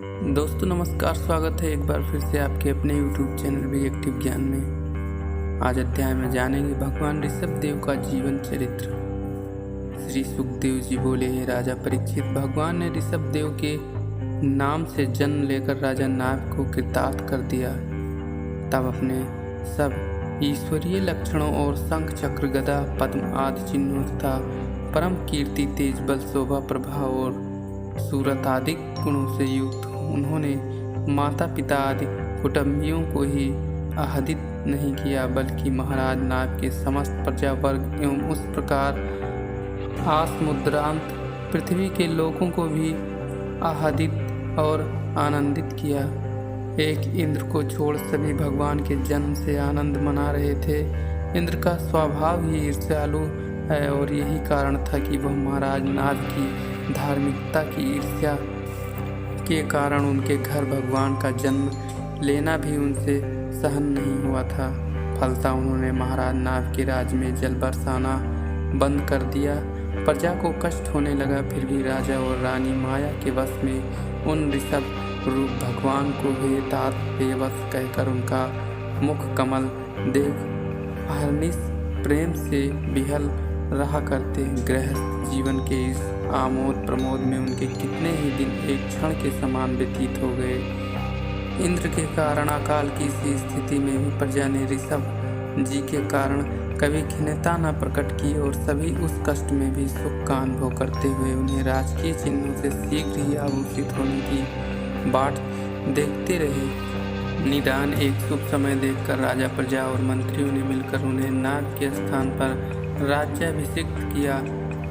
दोस्तों नमस्कार, स्वागत है एक बार फिर से आपके अपने YouTube चैनल भी एक्टिव ज्ञान में। आज अध्याय में जानेंगे भगवान ऋषभ देव का जीवन चरित्र। श्री सुखदेव जी बोले, हे राजा परीक्षित, भगवान ने ऋषभ देव के नाम से जन्म लेकर राजा नाग को कृतार्थ कर दिया। तब अपने सब ईश्वरीय लक्षणों और शंख चक्र गदा पद्म आदि चिन्हों तथा परम कीर्ति तेज बल शोभा प्रभाव और सूरत आदि गुणों से युक्त उन्होंने माता पिता आदि कुटुंबियों को ही आहदित नहीं किया, बल्कि महाराज नाग के समस्त प्रजा वर्ग एवं उस प्रकार आसमुद्रांत पृथ्वी के लोगों को भी आहदित और आनंदित किया। एक इंद्र को छोड़ सभी भगवान के जन्म से आनंद मना रहे थे। इंद्र का स्वभाव ही ईर्ष्यालु है और यही कारण था कि वह महाराज नाग की धार्मिकता की ईर्ष्या के कारण उनके घर भगवान का जन्म लेना भी उनसे सहन नहीं हुआ था। फलतः उन्होंने महाराज नाग के राज्य में जल बरसाना बंद कर दिया। प्रजा को कष्ट होने लगा, फिर भी राजा और रानी माया के वश में उन ऋषभ रूप भगवान को हे तात हे वश कहकर उनका मुख कमल देख अहर्निश प्रेम से बिहल रहा करते। गृहस्थ जीवन के इस आमोद प्रमोद में उनके कितने ही दिन एक क्षण के समान व्यतीत हो गए। इंद्र के कारण अकाल की इसी स्थिति में भी प्रजा ने ऋषभ जी के कारण कभी खिन्नता न प्रकट की और सभी उस कष्ट में भी सुख का अनुभव करते हुए उन्हें राजकीय चिन्हों से शीघ्र ही आभूषित होने की बाट देखते रहे। निदान एक शुभ समय देखकर राजा प्रजा और मंत्रियों ने मिलकर उन्हें नाग के स्थान पर राज्याभिषेक किया।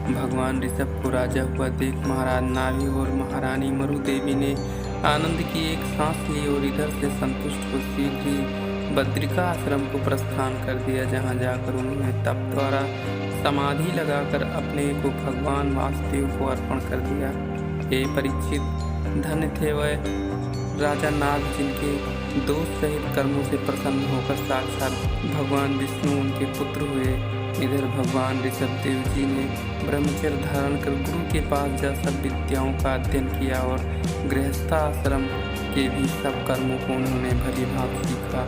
भगवान ऋषभ को राजा हुआ देख महाराज नाभि और महारानी मरु देवी ने आनंद की एक सांस ली और इधर से संतुष्ट हो शीघ्र ही बद्रिका आश्रम को प्रस्थान कर दिया, जहाँ जाकर उन्होंने तप द्वारा समाधि लगाकर अपने को भगवान वासुदेव को अर्पण कर दिया। हे परीक्षित, धन्य थे वह राजा नाग जिनके दोष रहित कर्मों से प्रसन्न होकर साक्षात भगवान विष्णु उनके पुत्र हुए। इधर भगवान ऋषभ देव जी ने ब्रह्मचर्य धारण कर गुरु के पास जा सब विद्याओं का अध्ययन किया और गृहस्थाश्रम के भी सब कर्मों को उन्होंने भली भांति सीखा।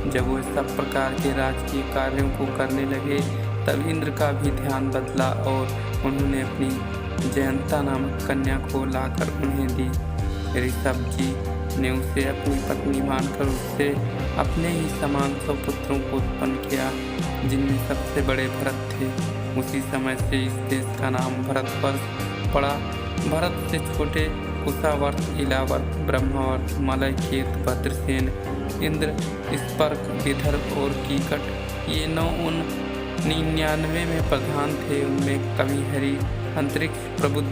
जब वे सब प्रकार के राजकीय कार्यों को करने लगे तब इंद्र का भी ध्यान बदला और उन्होंने अपनी जयंता नामक कन्या को लाकर उन्हें दी। ऋषभ जी ने उसे अपनी पत्नी मानकर उससे अपने ही समान 100 पुत्रों को उत्पन्न किया, जिनमें सबसे बड़े भरत थे। उसी समय से इस देश का नाम भरतवर्ष पड़ा। भरत से छोटे कुशावर्त, इलावर्त, ब्रह्मावर्त, मलयकेत, भद्रसेन, इंद्र, स्पर्क, विदर्भ और कीकट, ये 9 उन 99 में प्रधान थे। उनमें कविहरि, अंतरिक्ष प्रबुद्ध,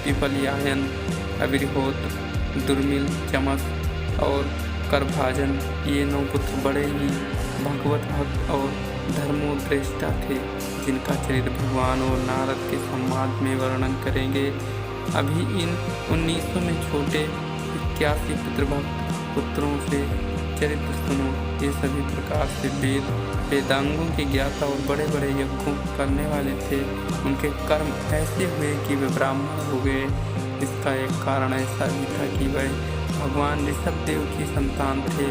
पिपलयायन, अविर्होत्र, दुर्मिल, चमस और करभाजन, ये 9 पुत्र बड़े ही भगवत भक्त और धर्मोद्रेष्टा थे, जिनका चरित्र भगवान और नारद के संवाद में वर्णन करेंगे। अभी इन 1900 में छोटे 81 पितृभक्त पुत्रों से चरित्र सुनो। ये सभी प्रकार से वेदांगों के ज्ञाता और बड़े बड़े यज्ञों करने वाले थे। उनके कर्म ऐसे हुए कि वे ब्राह्मण हो गए। इसका एक कारण ऐसा भी था कि वह भगवान ऋषभ देव की संतान थे,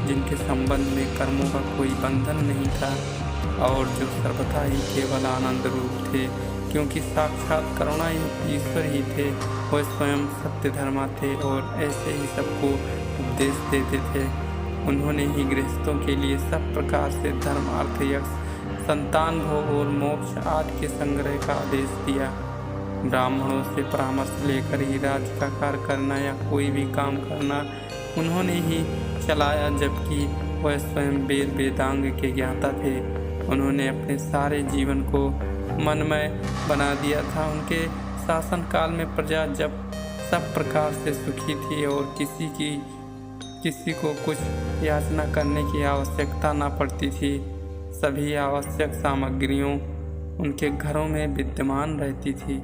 जिनके संबंध में कर्मों का कोई बंधन नहीं था और जो सर्वथा ही केवल आनंद रूप थे, क्योंकि साक्षात करुणा ईश्वर ही थे। वह स्वयं सत्य धर्मा थे और ऐसे ही सबको उपदेश देते थे। उन्होंने ही गृहस्थों के लिए सब प्रकार से धर्म, अर्थ, यश, संतान भोग और मोक्ष आदि के संग्रह का आदेश दिया। ब्राह्मणों से परामर्श लेकर ही राज्य का कार्य करना या कोई भी काम करना उन्होंने ही चलाया, जबकि वह स्वयं वेद वेदांग के ज्ञाता थे। उन्होंने अपने सारे जीवन को मनमय बना दिया था। उनके शासन काल में प्रजा जब सब प्रकार से सुखी थी और किसी को कुछ याचना करने की आवश्यकता न पड़ती थी। सभी आवश्यक सामग्रियों उनके घरों में विद्यमान रहती थी।